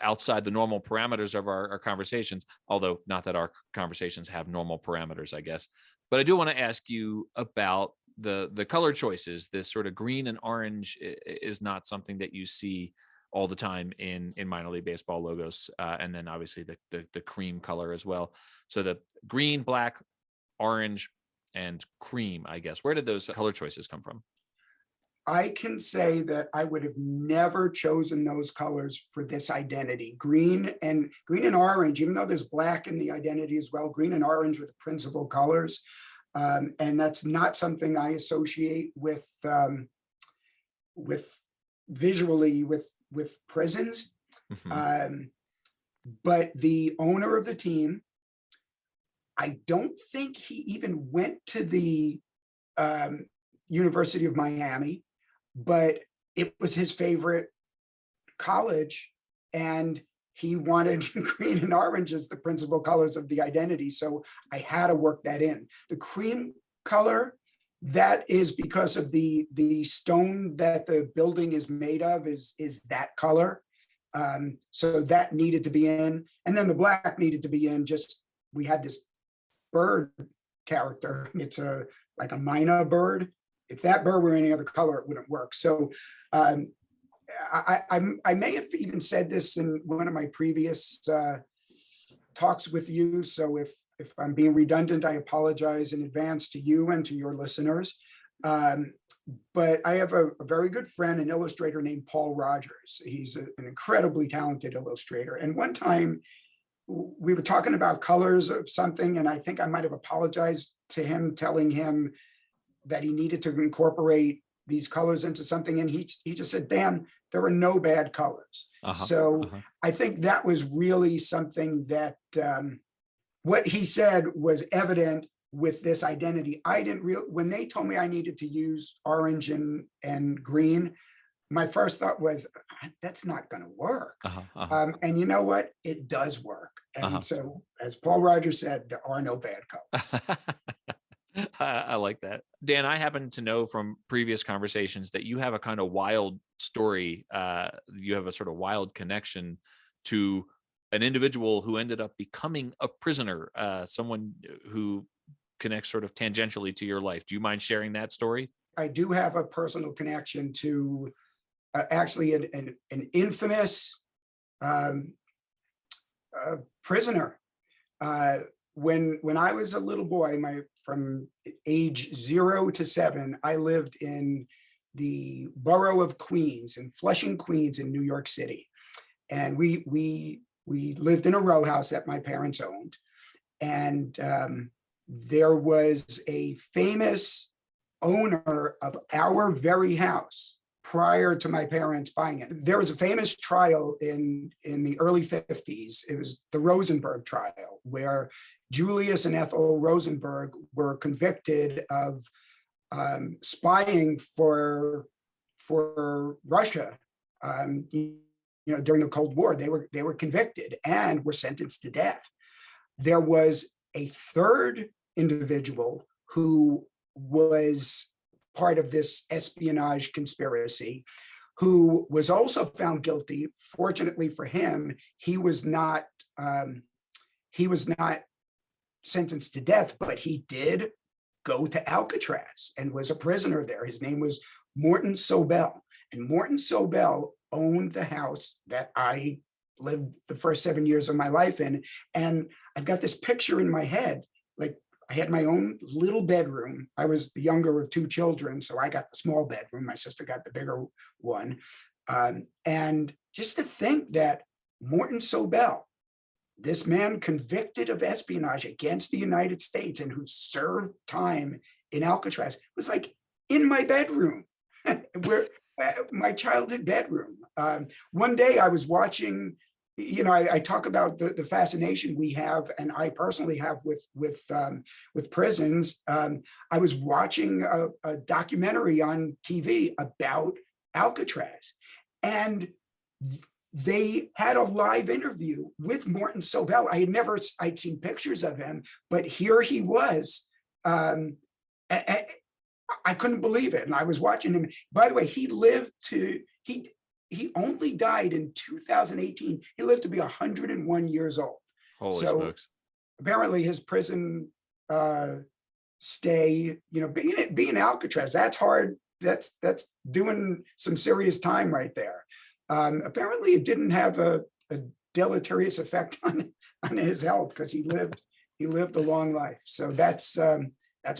outside the normal parameters of our conversations, although not that our conversations have normal parameters, I guess. But I do want to ask you about the color choices. This sort of green and orange is not something that you see all the time in minor league baseball logos. And then obviously the cream color as well. So the green, black, orange, and cream, I guess. Where did those color choices come from? I can say that I would have never chosen those colors for this identity. Green and orange, even though there's black in the identity as well, green and orange were the principal colors. And that's not something I associate with visually with prisons. Mm-hmm. But the owner of the team, I don't think he even went to the University of Miami, but it was his favorite college, and he wanted green and orange as the principal colors of the identity. So I had to work that in. The cream color, that is because of the stone that the building is made of is that color. So that needed to be in. And then the black needed to be in. Just, we had this bird character. It's like a myna bird. If that bird were any other color, it wouldn't work. So I may have even said this in one of my previous talks with you. So if I'm being redundant, I apologize in advance to you and to your listeners. But I have a very good friend, an illustrator named Paul Rogers. He's an incredibly talented illustrator. And one time we were talking about colors of something, and I think I might have apologized to him, telling him that he needed to incorporate these colors into something. And he just said, Dan, there are no bad colors. I think that was really something that what he said was evident with this identity. I didn't when they told me I needed to use orange and green, my first thought was, that's not going to work. And you know what? It does work. And so, as Paul Rogers said, there are no bad colors. I like that. Dan, I happen to know from previous conversations that you have a kind of wild story. You have a sort of wild connection to an individual who ended up becoming a prisoner, someone who connects sort of tangentially to your life. Do you mind sharing that story? I do have a personal connection to actually an infamous prisoner. When I was a little boy, from age 0 to 7, I lived in the borough of Queens, in Flushing, Queens, in New York City, and we lived in a row house that my parents owned, and there was a famous owner of our very house prior to my parents buying it. There was a famous trial in the early 50s. It was the Rosenberg trial, where Julius and Ethel Rosenberg were convicted of spying for Russia. During the Cold War, they were convicted and were sentenced to death. There was a third individual who was part of this espionage conspiracy, who was also found guilty. Fortunately for him, he was not sentenced to death, but he did go to Alcatraz and was a prisoner there. His name was Morton Sobel, and Morton Sobel owned the house that I lived the first 7 years of my life in. And I've got this picture in my head, like I had my own little bedroom. I was the younger of 2 children, so I got the small bedroom. My sister got the bigger one. And just to think that Morton Sobel this man convicted of espionage against the United States and who served time in Alcatraz was like in my bedroom, where my childhood bedroom. One day I was watching, I talk about the fascination we have, and I personally have with prisons. I was watching a documentary on TV about Alcatraz, and they had a live interview with Morton Sobel. I'd seen pictures of him, but here he was. I couldn't believe it. And I was watching him. By the way, he only died in 2018. He lived to be 101 years old. Holy smokes. Apparently his prison stay, being in Alcatraz, that's hard. That's doing some serious time right there. Apparently it didn't have a deleterious effect on his health, because he lived a long life. So that's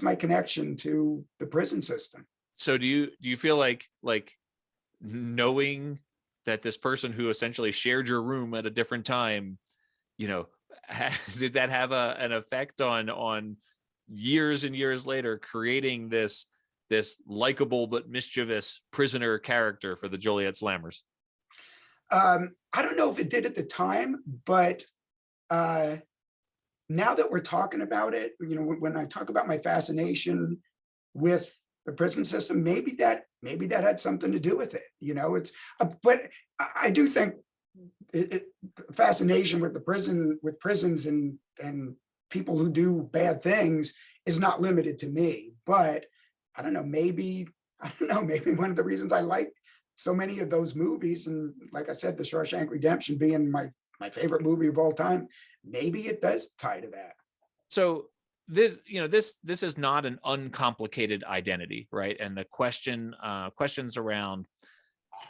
my connection to the prison system. So do you feel like knowing that this person who essentially shared your room at a different time, did that have an effect on years and years later creating this likable but mischievous prisoner character for the Joliet Slammers? I don't know if it did at the time, but now that we're talking about it, when I talk about my fascination with the prison system, maybe that had something to do with it. But I do think fascination with prisons and people who do bad things is not limited to me. But I don't know, maybe one of the reasons I like so many of those movies, and like I said, The Shawshank Redemption being my favorite movie of all time, maybe it does tie to that. So this is not an uncomplicated identity, right? And the questions around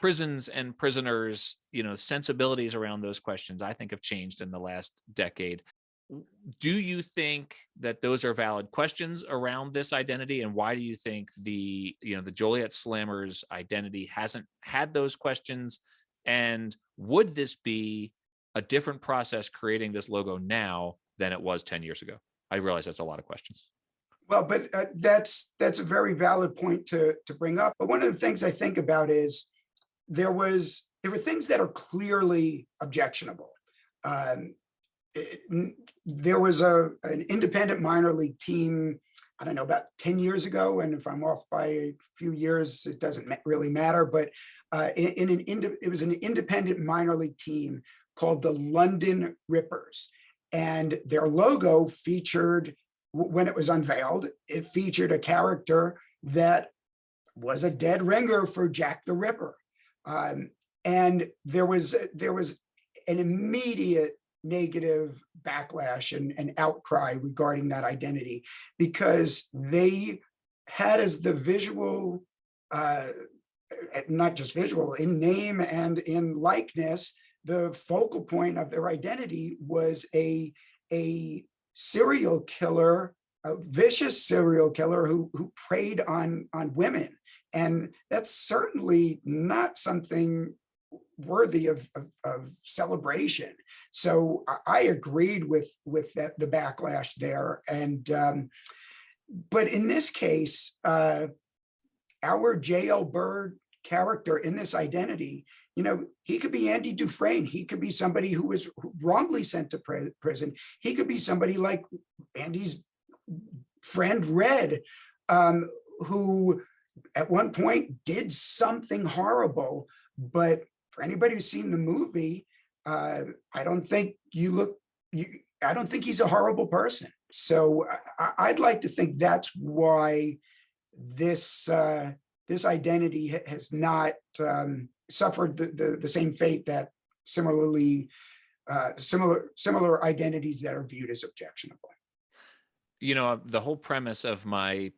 prisons and prisoners, sensibilities around those questions, I think have changed in the last decade. Do you think that those are valid questions around this identity? And why do you think the Joliet Slammers identity hasn't had those questions? And would this be a different process creating this logo now than it was 10 years ago? I realize that's a lot of questions. Well, but that's a very valid point to bring up. But one of the things I think about is there were things that are clearly objectionable. There was an independent minor league team, I don't know, about 10 years ago. And if I'm off by a few years, it doesn't really matter. But it was an independent minor league team called the London Rippers. And their logo featured, when it was unveiled, it featured a character that was a dead ringer for Jack the Ripper. And there was an immediate negative backlash and outcry regarding that identity, because they had as the visual, not just visual, in name and in likeness, the focal point of their identity was a serial killer, a vicious serial killer who preyed on women. And that's certainly not something worthy of celebration. So I agreed with the backlash there. And but in this case, our J.L. Bird character in this identity, he could be Andy Dufresne. He could be somebody who was wrongly sent to prison. He could be somebody like Andy's friend Red, who at one point did something horrible. But for anybody who's seen the movie, I don't think he's a horrible person. So I'd like to think that's why this identity has not suffered the same fate that similar identities that are viewed as objectionable. The whole premise of my,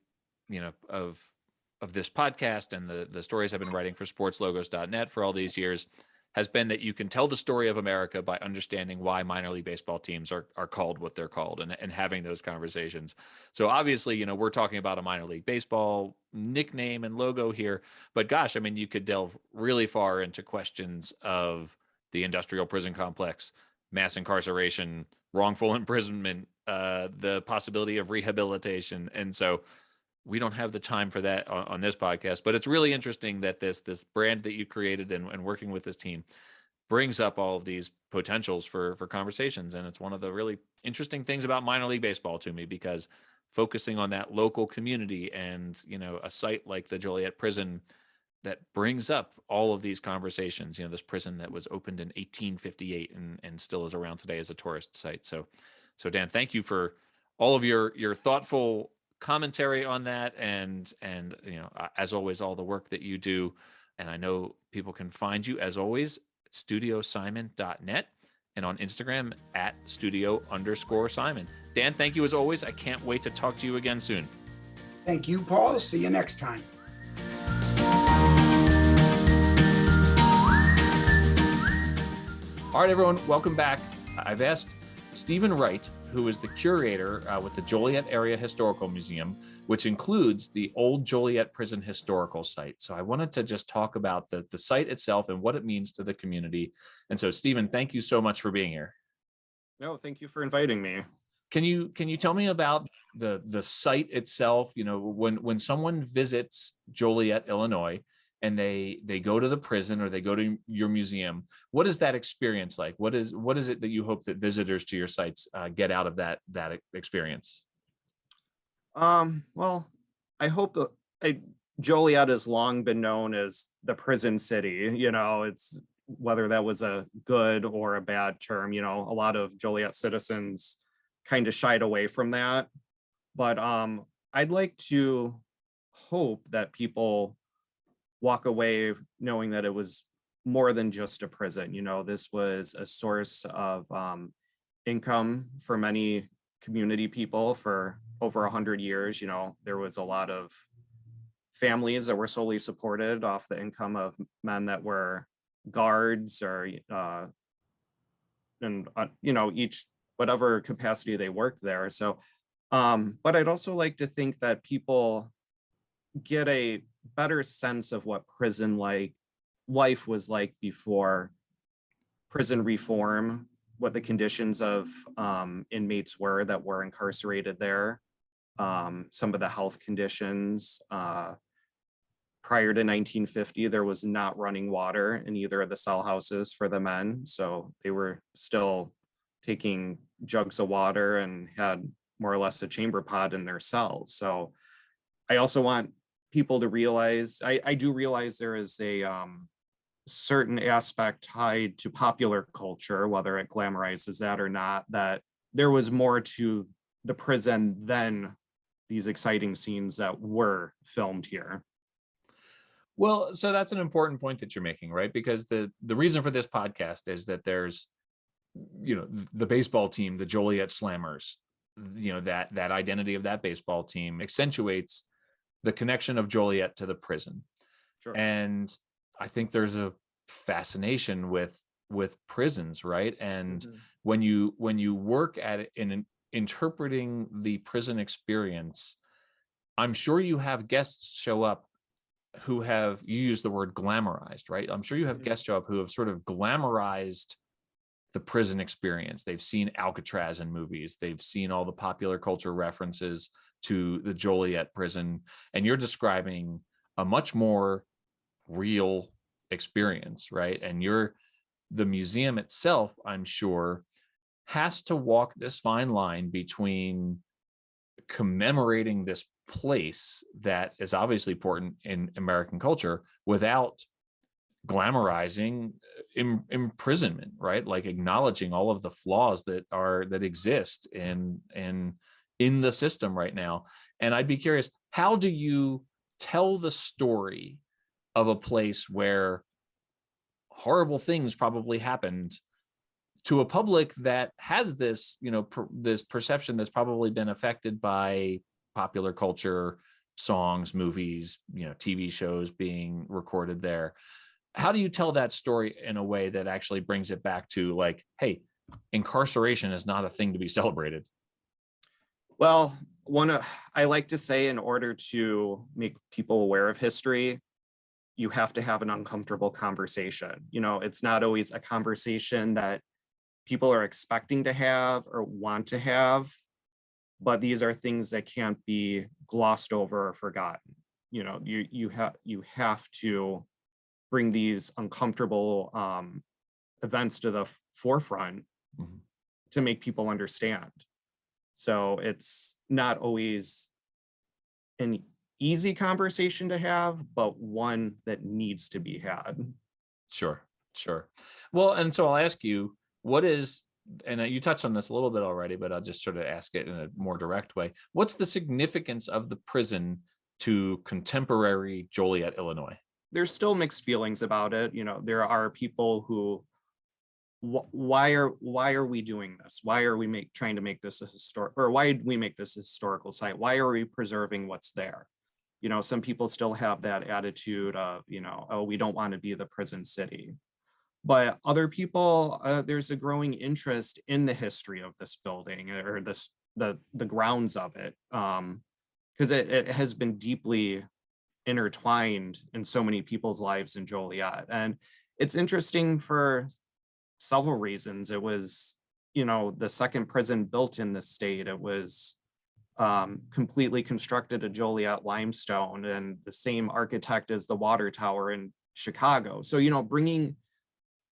of this podcast and the stories I've been writing for sportslogos.net for all these years has been that you can tell the story of America by understanding why minor league baseball teams are called what they're called, and having those conversations. So obviously, we're talking about a minor league baseball nickname and logo here, but gosh, you could delve really far into questions of the industrial prison complex, mass incarceration, wrongful imprisonment, the possibility of rehabilitation. And so we don't have the time for that on this podcast, but it's really interesting that this brand that you created and working with this team brings up all of these potentials for conversations. And it's one of the really interesting things about minor league baseball to me, because focusing on that local community and, a site like the Joliet prison that brings up all of these conversations, this prison that was opened in 1858 and still is around today as a tourist site. So Dan, thank you for all of your thoughtful commentary on that. And as always, all the work that you do. And I know people can find you as always at studiosimon.net and on Instagram at studio_Simon. Dan, thank you as always. I can't wait to talk to you again soon. Thank you, Paul. See you next time. All right, everyone, welcome back. I've asked Steven Wright, who is the curator with the Joliet Area Historical Museum, which includes the old Joliet Prison Historical Site. So I wanted to just talk about the site itself and what it means to the community. And so, Steven, thank you so much for being here. No, thank you for inviting me. Can you tell me about the site itself? When someone visits Joliet, Illinois, and they go to the prison or they go to your museum, what is that experience like? What is it that you hope that visitors to your sites get out of that experience? Well, I hope Joliet has long been known as the prison city. It's whether that was a good or a bad term. A lot of Joliet citizens kind of shied away from that. But I'd like to hope that people walk away knowing that it was more than just a prison. This was a source of income for many community people for over 100 years. There was a lot of families that were solely supported off the income of men that were guards or each whatever capacity they worked there. So but I'd also like to think that people get a better sense of what prison life was like before prison reform, what the conditions of inmates were that were incarcerated there, some of the health conditions. Prior to 1950, there was not running water in either of the cell houses for the men, so they were still taking jugs of water and had more or less a chamber pot in their cells. So I also want people to realize, I do realize there is a certain aspect tied to popular culture, whether it glamorizes that or not, that there was more to the prison than these exciting scenes that were filmed here. Well, so that's an important point that you're making, right? Because the reason for this podcast is that there's, the baseball team, the Joliet Slammers, that identity of that baseball team accentuates the connection of Joliet to the prison. Sure. And I think there's a fascination with prisons, right? And when you work at it in interpreting the prison experience, I'm sure you have guests show up who have, you use the word glamorized, right? I'm sure you have guests show up who have sort of glamorized the prison experience. They've seen Alcatraz in movies. They've seen all the popular culture references to the Joliet prison. And you're describing a much more real experience, right? And the museum itself, I'm sure, has to walk this fine line between commemorating this place that is obviously important in American culture without glamorizing imprisonment, right? Like acknowledging all of the flaws that exist in the system right now. And I'd be curious, how do you tell the story of a place where horrible things probably happened to a public that has this, this perception that's probably been affected by popular culture, songs, movies, TV shows being recorded there? How do you tell that story in a way that actually brings it back to like, hey, incarceration is not a thing to be celebrated? Well, I like to say, in order to make people aware of history, you have to have an uncomfortable conversation. It's not always a conversation that people are expecting to have or want to have, but these are things that can't be glossed over or forgotten. You know, you have to bring these uncomfortable events to the forefront to make people understand. So it's not always an easy conversation to have, but one that needs to be had. Sure. Well, and so I'll ask you, what is, and you touched on this a little bit already, but I'll just sort of ask it in a more direct way. What's the significance of the prison to contemporary Joliet, Illinois? There's still mixed feelings about it. You know, there are people who, why are we doing this? Why are we trying to make this a why did we make this a historical site? Why are we preserving what's there? You know, some people still have that attitude of, you know, oh, we don't want to be the prison city. But other people, there's a growing interest in the history of this building or the grounds of it, because it has been deeply intertwined in so many people's lives in Joliet. And it's interesting for several reasons. It was, you know, the second prison built in the state. It was completely constructed of Joliet limestone, and the same architect as the water tower in Chicago. So, you know, bringing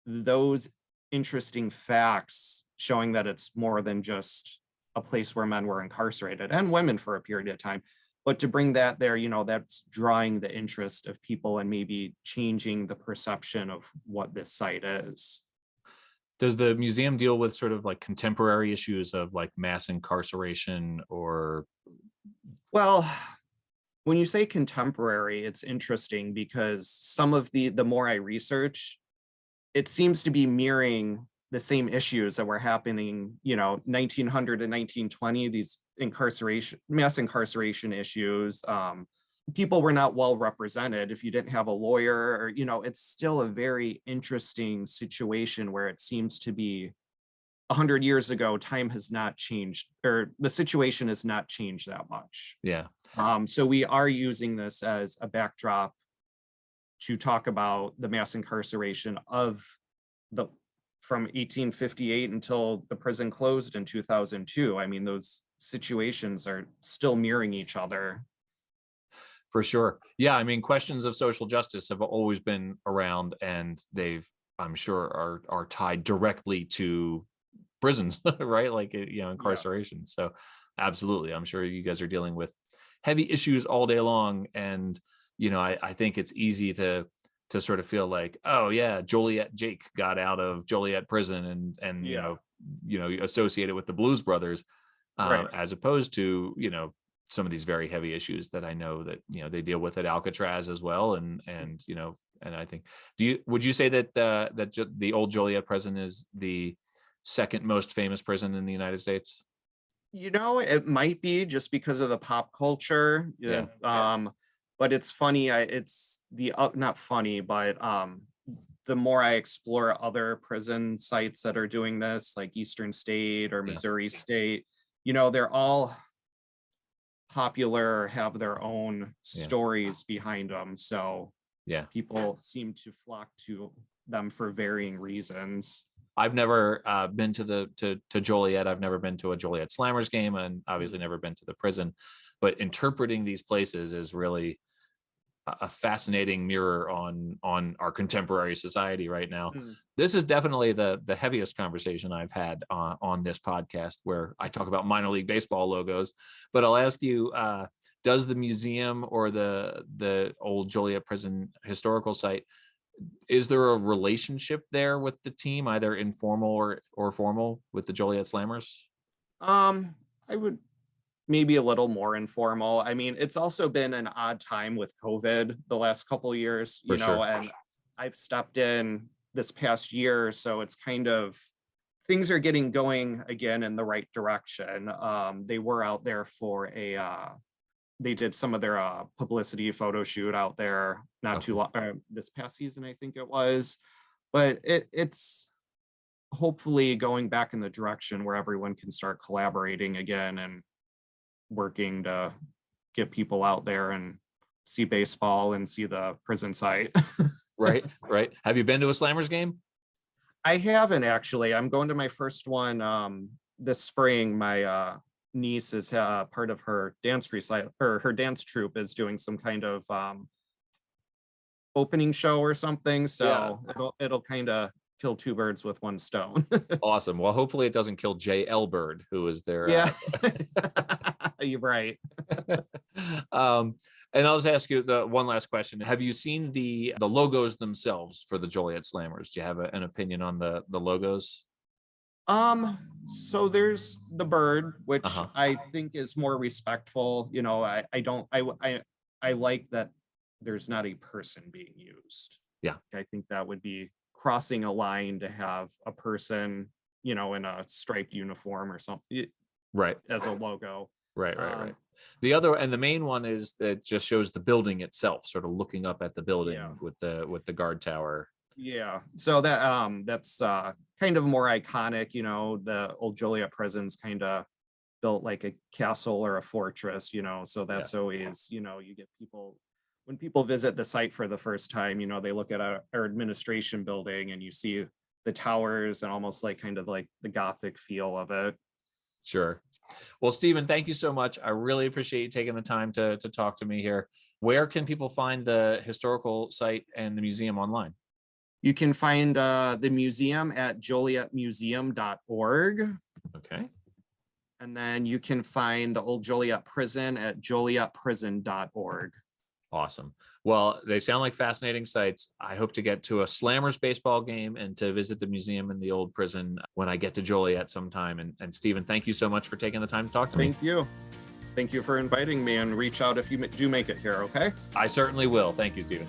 those interesting facts showing that it's more than just a place where men were incarcerated and women for a period of time, but to bring that there, you know, that's drawing the interest of people and maybe changing the perception of what this site is. Does the museum deal with sort of like contemporary issues of like mass incarceration or? Well, when you say contemporary, it's interesting because some of the more I research, it seems to be mirroring the same issues that were happening, you know, 1900 to 1920, these mass incarceration issues. People were not well represented if you didn't have a lawyer, or, you know, it's still a very interesting situation where it seems to be 100 years ago, time has not changed, or the situation has not changed that much. Yeah. So we are using this as a backdrop to talk about the mass incarceration from 1858 until the prison closed in 2002. I mean, those situations are still mirroring each other. For sure. Yeah. I mean, questions of social justice have always been around, and they've, I'm sure, are tied directly to prisons, right? Like, you know, incarceration. Yeah. So absolutely. I'm sure you guys are dealing with heavy issues all day long. And, you know, I think it's easy to sort of feel like, oh yeah, Joliet Jake got out of Joliet prison and you know, associated with the Blues Brothers, right, as opposed to, you know, some of these very heavy issues that I know that, you know, they deal with at Alcatraz as well. And, you know, and I think, would you say that the old Joliet prison is the second most famous prison in the United States? You know, it might be just because of the pop culture. Yeah. But it's funny. It's the not funny, but the more I explore other prison sites that are doing this, like Eastern State or Missouri State, you know, they're all popular, have their own stories behind them. So yeah, people seem to flock to them for varying reasons. I've never been to Joliet. I've never been to a Joliet Slammers game, and obviously never been to the prison. But interpreting these places is really a fascinating mirror on our contemporary society right now. This is definitely the heaviest conversation I've had on this podcast, where I talk about minor league baseball logos. But I'll ask you, does the museum or the old Joliet prison historical site, is there a relationship there with the team, either informal or formal, with the Joliet Slammers? I would maybe a little more informal. I mean, it's also been an odd time with COVID the last couple of years, you know, and I've stepped in this past year. So it's kind of, things are getting going again in the right direction. They were out there for they did some of their publicity photo shoot out there not too long, this past season, I think it was, but it's hopefully going back in the direction where everyone can start collaborating again and working to get people out there and see baseball and see the prison site. Right. Have you been to a Slammers game? I haven't actually. I'm going to my first one this spring. My niece is part of her dance recital, or her dance troupe is doing some kind of opening show or something. So it'll kind of kill two birds with one stone. Awesome. Well, hopefully it doesn't kill Jay Elbird, who is their Yeah. You're right. And I'll just ask you the one last question. Have you seen the logos themselves for the Joliet Slammers? Do you have an opinion on the logos? So there's the bird, which Uh-huh. I think is more respectful. You know, I like that there's not a person being used. Yeah. I think that would be crossing a line to have a person, you know, in a striped uniform or something Right. as a logo. Right. The other and the main one is that just shows the building itself, sort of looking up at the building with the guard tower. Yeah. So that's kind of more iconic, you know, the old Joliet prison's kind of built like a castle or a fortress, you know, so that's always, you know, you get people when people visit the site for the first time, you know, they look at our administration building and you see the towers and almost like kind of like the Gothic feel of it. Sure. Well, Steven, thank you so much. I really appreciate you taking the time to talk to me here. Where can people find the historical site and the museum online? You can find the museum at jolietmuseum.org. Okay. And then you can find the old Joliet prison at jolietprison.org. Awesome. Well, they sound like fascinating sites. I hope to get to a Slammers baseball game and to visit the museum and the old prison when I get to Joliet sometime. And Steven, thank you so much for taking the time to talk to me. Thank you. Thank you for inviting me, and reach out if you do make it here, okay? I certainly will. Thank you, Steven.